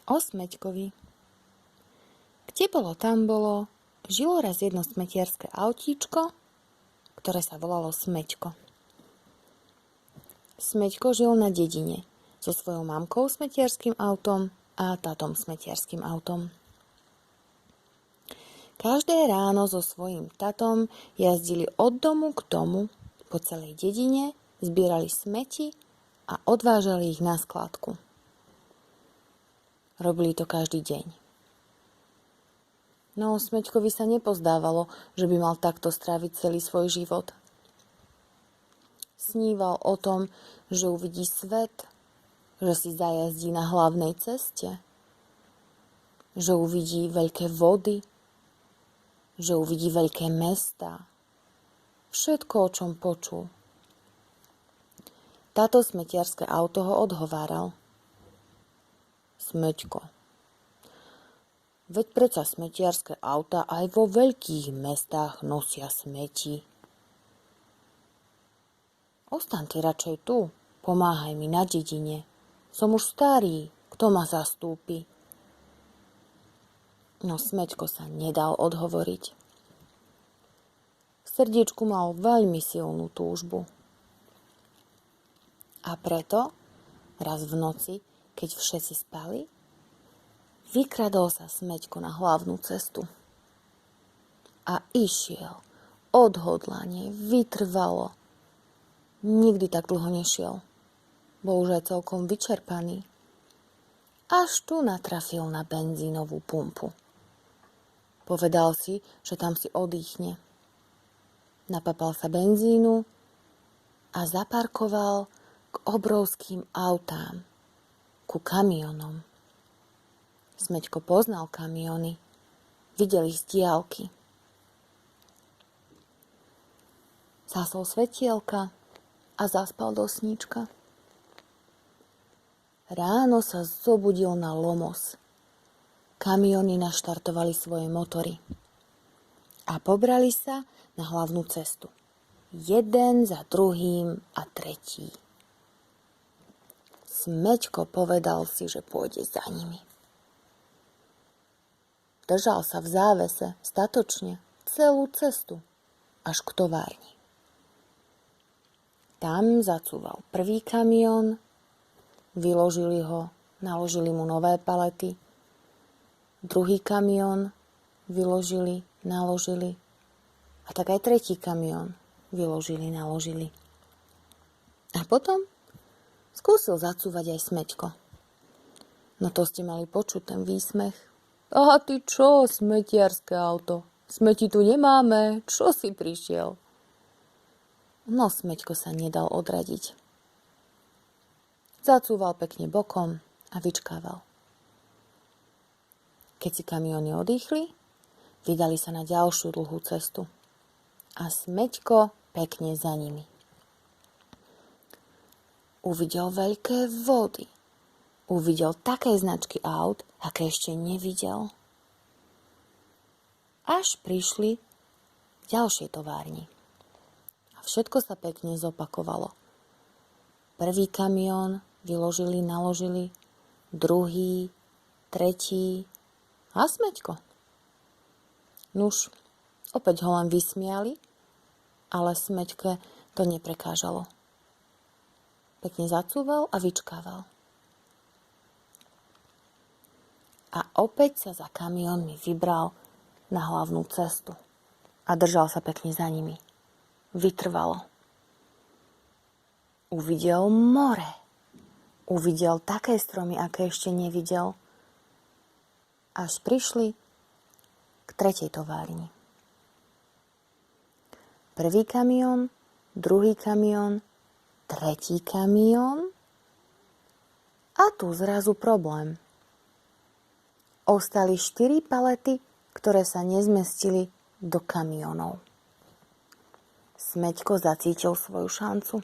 O Smeďkovi. Kde bolo, tam bolo, žilo raz jedno smetiarske autíčko, ktoré sa volalo Smeďko. Smeďko žil na dedine so svojou mamkou smetiarským autom a tátom smetiarským autom. Každé ráno so svojím tatom jazdili od domu k domu po celej dedine, zbierali smeti a odvážali ich na skladku. Robili to každý deň. No Smeďkovi sa nepozdávalo, že by mal takto stráviť celý svoj život. Sníval o tom, že uvidí svet, že si zajazdí na hlavnej ceste, že uvidí veľké vody, že uvidí veľké mestá. Všetko, o čom počul. Táto smetiarské auto ho odhováral. Smeďko. Veď predsa smetiarské auta aj vo veľkých mestách nosia smeti. Ostaň ty radšej tu, pomáhaj mi na dedine. Som už starý, kto ma zastúpi? No Smeďko sa nedal odhovoriť. V srdiečku mal veľmi silnú túžbu. A preto raz v noci, keď všetci spali, vykradol sa Smeďko na hlavnú cestu. A išiel, odhodlane, vytrvalo. Nikdy tak dlho nešiel. Bol už aj celkom vyčerpaný. Až tu natrafil na benzínovú pumpu. Povedal si, že tam si odýchne. Napapal sa benzínu a zaparkoval k obrovským autám, ku kamionom. Smeďko poznal kamiony, videl ich z diaľky. Zasol svetielka a zaspal do sníčka. Ráno sa zobudil na lomos. Kamiony naštartovali svoje motory a pobrali sa na hlavnú cestu. Jeden za druhým a tretí. Smeďko povedal si, že pôjde za nimi. Držal sa v závese statočne celú cestu až k továrni. Tam zacúval prvý kamión, vyložili ho, naložili mu nové palety. Druhý kamión vyložili, naložili. A tak aj tretí kamión vyložili, naložili. A potom skúsil zacúvať aj Smeďko. No to ste mali počuť ten výsmech. A ty čo, smetiarské auto? Smeti tu nemáme, čo si prišiel? No Smeďko sa nedal odradiť. Zacúval pekne bokom a vyčkával. Keď si kamióny odýchli, vydali sa na ďalšiu dlhú cestu. A Smeďko pekne za nimi. Uvidel veľké vody. Uvidel také značky aut, aké ešte nevidel. Až prišli k ďalšej továrni. A všetko sa pekne zopakovalo. Prvý kamión vyložili, naložili, druhý, tretí a Smeďko. Nuž, opäť ho len vysmiali, ale Smeďke to neprekážalo. Pekne zacúval a vyčkával. A opäť sa za kamiónmi vybral na hlavnú cestu a držal sa pekne za nimi. Vytrvalo. Uvidel more. Uvidel také stromy, aké ešte nevidel. Až prišli k tretej továrni. Prvý kamión, druhý kamión, tretí kamión a tu zrazu problém. Ostali 4 palety, ktoré sa nezmestili do kamiónov. Smeďko zacítil svoju šancu.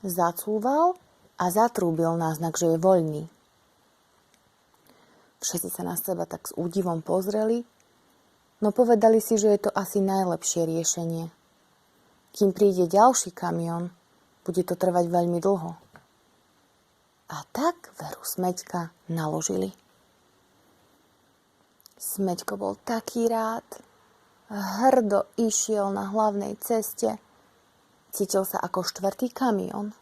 Zacúval a zatrúbil na znak, že je voľný. Všetci sa na seba tak s údivom pozreli, no povedali si, že je to asi najlepšie riešenie. Kým príde ďalší kamión, bude to trvať veľmi dlho. A tak Veru Smeďka naložili. Smeďko bol taký rád. Hrdo išiel na hlavnej ceste. Cítil sa ako štvrtý kamión.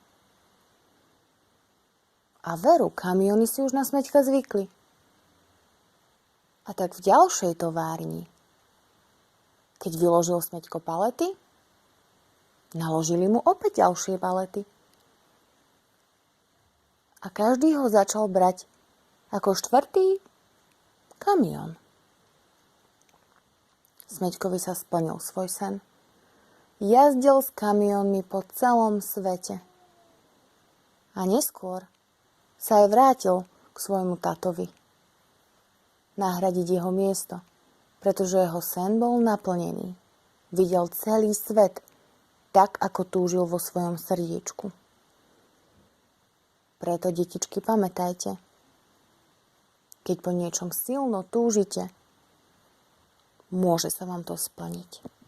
A Veru kamióny si už na Smeďka zvykli. A tak v ďalšej továrni, keď vyložil Smeďko palety, naložili mu opäť ďalšie palety. A každý ho začal brať ako štvrtý kamión. Smeďkovi sa splnil svoj sen. Jazdil s kamiónmi po celom svete. A neskôr sa aj vrátil k svojmu tatovi. Nahradiť jeho miesto, pretože jeho sen bol naplnený. Videl celý svet, tak ako túžil vo svojom srdiečku. Preto, detičky, pamätajte, keď po niečom silno túžite, môže sa vám to splniť.